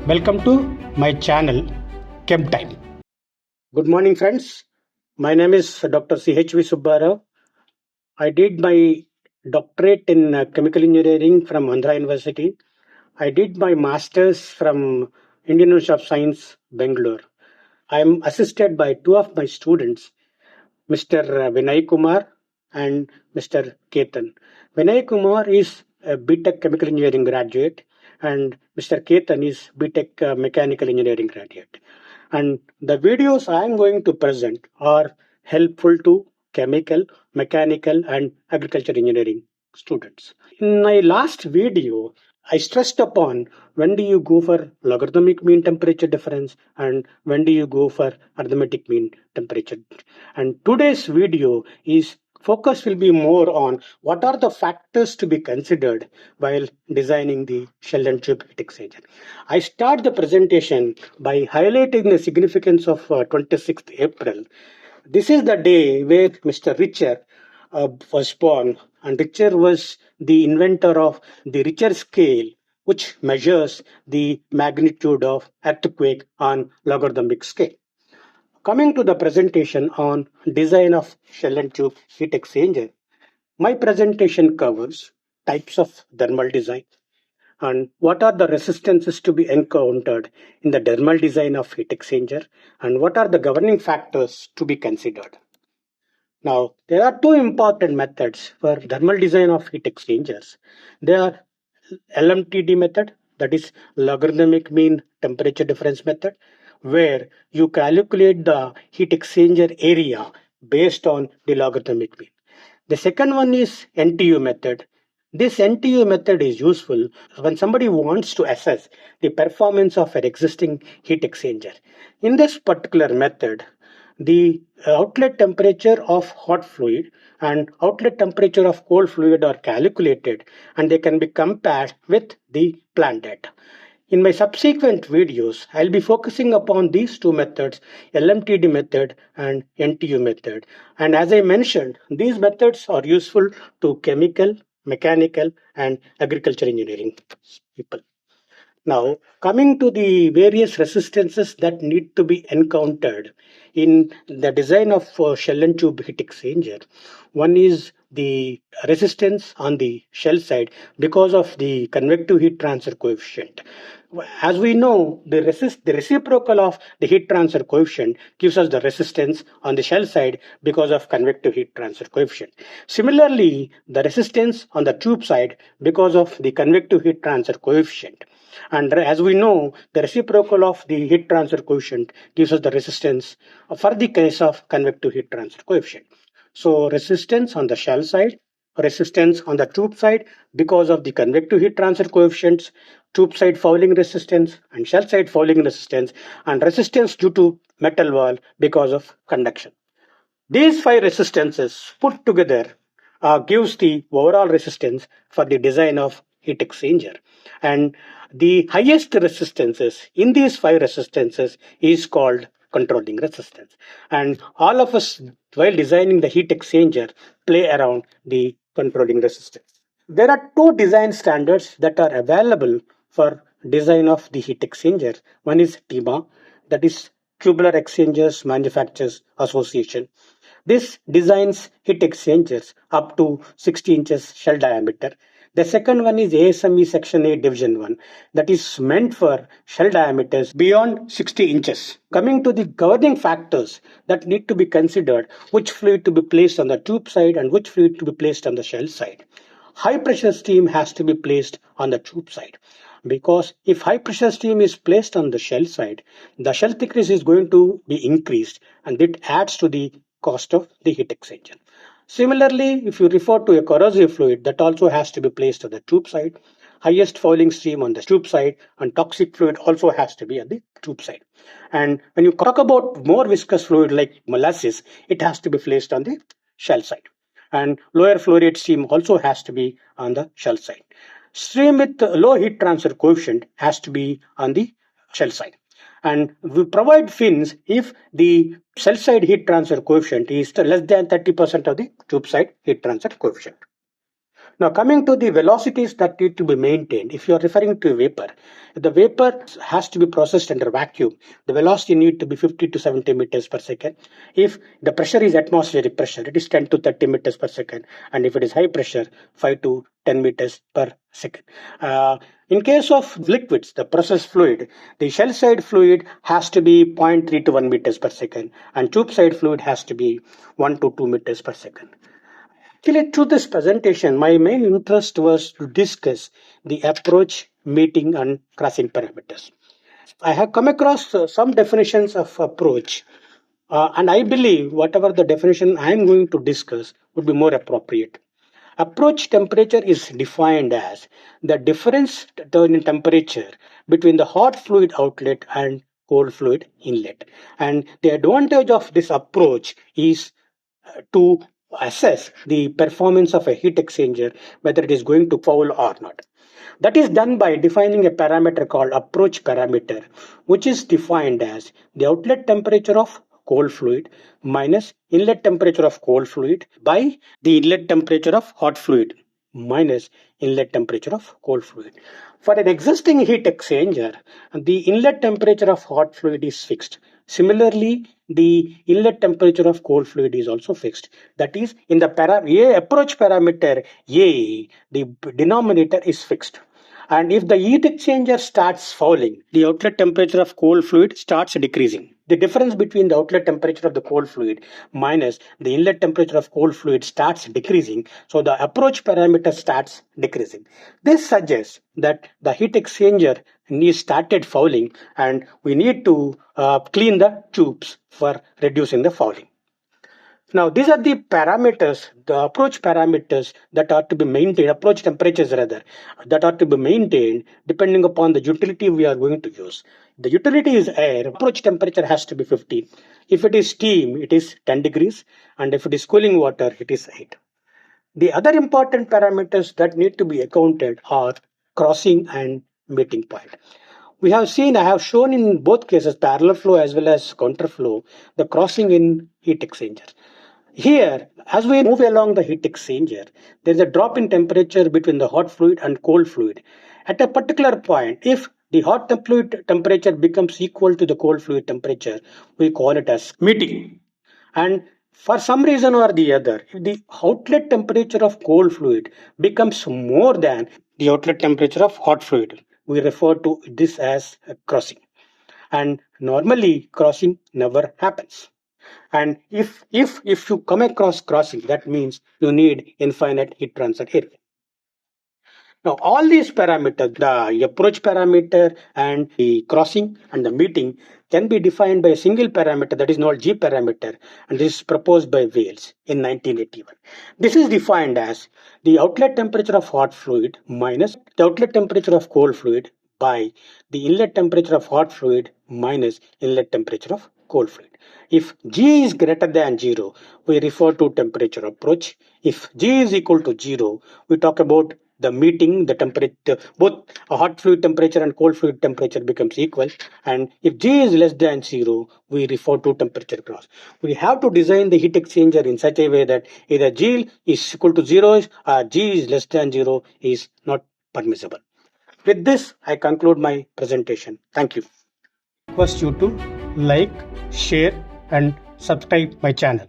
Welcome to my channel Chem Time. Good morning, friends. My name is Dr. CHV Subbarao. I did my doctorate in chemical engineering from Andhra University. I did my master's from Indian University of Science, Bangalore. I am assisted by two of my students, Mr. Vinay Kumar and Mr. Ketan. Vinay Kumar is a BTech Chemical Engineering graduate and Mr. Ketan is BTech Mechanical Engineering graduate. And the videos I am going to present are helpful to chemical, mechanical and agriculture engineering students. In my last video, I stressed upon when do you go for logarithmic mean temperature difference and when do you go for arithmetic mean temperature. And today's video is focus will be more on what are the factors to be considered while designing the shell and tube heat exchanger. I start the presentation by highlighting the significance of 26th April. This is the day where Mr. Richter was born, and Richter was the inventor of the Richter scale, which measures the magnitude of earthquake on logarithmic scale. Coming to the presentation on design of shell and tube heat exchanger, my presentation covers types of thermal design and what are the resistances to be encountered in the thermal design of heat exchanger and what are the governing factors to be considered. Now, there are two important methods for thermal design of heat exchangers. They are LMTD method, that is logarithmic mean temperature difference method, where you calculate the heat exchanger area based on the logarithmic mean. The second one is NTU method. This NTU method is useful when somebody wants to assess the performance of an existing heat exchanger. In this particular method, the outlet temperature of hot fluid and outlet temperature of cold fluid are calculated and they can be compared with the plant data. In my subsequent videos, I'll be focusing upon these two methods, LMTD method and NTU method. And as I mentioned, these methods are useful to chemical, mechanical and agriculture engineering people. Now, coming to the various resistances that need to be encountered in the design of shell and tube heat exchanger, one is the resistance on the shell side because of the convective heat transfer coefficient. As we know, the reciprocal of the heat transfer coefficient gives us the resistance on the shell side because of convective heat transfer coefficient. Similarly, the resistance on the tube side because of the convective heat transfer coefficient. And as we know, the reciprocal of the heat transfer coefficient gives us the resistance for the case of convective heat transfer coefficient. So resistance on the shell side, resistance on the tube side because of the convective heat transfer coefficients, tube side fouling resistance and shell side fouling resistance, and resistance due to metal wall because of conduction. These five resistances put together gives the overall resistance for the design of heat exchanger. And the highest resistances in these five resistances is called controlling resistance. And all of us, while designing the heat exchanger, play around the controlling resistance. There are two design standards that are available for design of the heat exchanger. One is TEMA, that is Tubular Exchangers Manufacturers Association. This designs heat exchangers up to 60 inches shell diameter. The second one is ASME Section 8 Division 1, that is meant for shell diameters beyond 60 inches. Coming to the governing factors that need to be considered, which fluid to be placed on the tube side and which fluid to be placed on the shell side. High pressure steam has to be placed on the tube side, because if high pressure steam is placed on the shell side, the shell thickness is going to be increased and it adds to the cost of the heat exchanger. Similarly, if you refer to a corrosive fluid, that also has to be placed on the tube side. Highest fouling stream on the tube side and toxic fluid also has to be on the tube side. And when you talk about more viscous fluid like molasses, it has to be placed on the shell side. And lower flow rate stream also has to be on the shell side. Stream with low heat transfer coefficient has to be on the shell side. And we provide fins if the shell side heat transfer coefficient is less than 30% of the tube side heat transfer coefficient. Now, coming to the velocities that need to be maintained, if you are referring to vapor, the vapor has to be processed under vacuum. The velocity need to be 50 to 70 meters per second. If the pressure is atmospheric pressure, it is 10 to 30 meters per second. And if it is high pressure, 5 to 10 meters per second. In case of liquids, the process fluid, the shell side fluid has to be 0.3 to 1 meters per second, and tube side fluid has to be 1 to 2 meters per second. Actually, through this presentation, my main interest was to discuss the approach, meeting, and crossing parameters. I have come across some definitions of approach, and I believe whatever the definition I am going to discuss would be more appropriate. Approach temperature is defined as the difference in temperature between the hot fluid outlet and cold fluid inlet. And the advantage of this approach is to assess the performance of a heat exchanger, whether it is going to foul or not. That is done by defining a parameter called approach parameter, which is defined as the outlet temperature of cold fluid minus inlet temperature of cold fluid by the inlet temperature of hot fluid minus inlet temperature of cold fluid. For an existing heat exchanger, the inlet temperature of hot fluid is fixed. Similarly, the inlet temperature of cold fluid is also fixed. That is, in the approach parameter A, the denominator is fixed. And if the heat exchanger starts fouling, the outlet temperature of cold fluid starts decreasing. The difference between the outlet temperature of the cold fluid minus the inlet temperature of cold fluid starts decreasing. So the approach parameter starts decreasing. This suggests that the heat exchanger is started fouling, and we need to clean the tubes for reducing the fouling. Now, these are the parameters, the approach parameters that are to be maintained, approach temperatures rather, that are to be maintained depending upon the utility we are going to use. The utility is air, approach temperature has to be 15. If it is steam, it is 10 degrees, and if it is cooling water, it is 8. The other important parameters that need to be accounted are crossing and meeting point. I have shown in both cases, parallel flow as well as counterflow, the crossing in heat exchanger. Here, as we move along the heat exchanger, there is a drop in temperature between the hot fluid and cold fluid. At a particular point, if the hot fluid temperature becomes equal to the cold fluid temperature, we call it as meeting. And for some reason or the other, if the outlet temperature of cold fluid becomes more than the outlet temperature of hot fluid, we refer to this as crossing. And normally, crossing never happens. And if you come across crossing, that means you need infinite heat transfer area. Now, all these parameters, the approach parameter and the crossing and the meeting, can be defined by a single parameter that is called G parameter, and this is proposed by Wales in 1981. This is defined as the outlet temperature of hot fluid minus the outlet temperature of cold fluid by the inlet temperature of hot fluid minus inlet temperature of cold fluid. If G is greater than 0, we refer to temperature approach. If G is equal to 0, we talk about the meeting, the temperature, both a hot fluid temperature and cold fluid temperature becomes equal. And if G is less than 0, we refer to temperature cross. We have to design the heat exchanger in such a way that either G is equal to 0 or G is less than 0 is not permissible. With this, I conclude my presentation. Thank you. Request you to like, share, and subscribe my channel.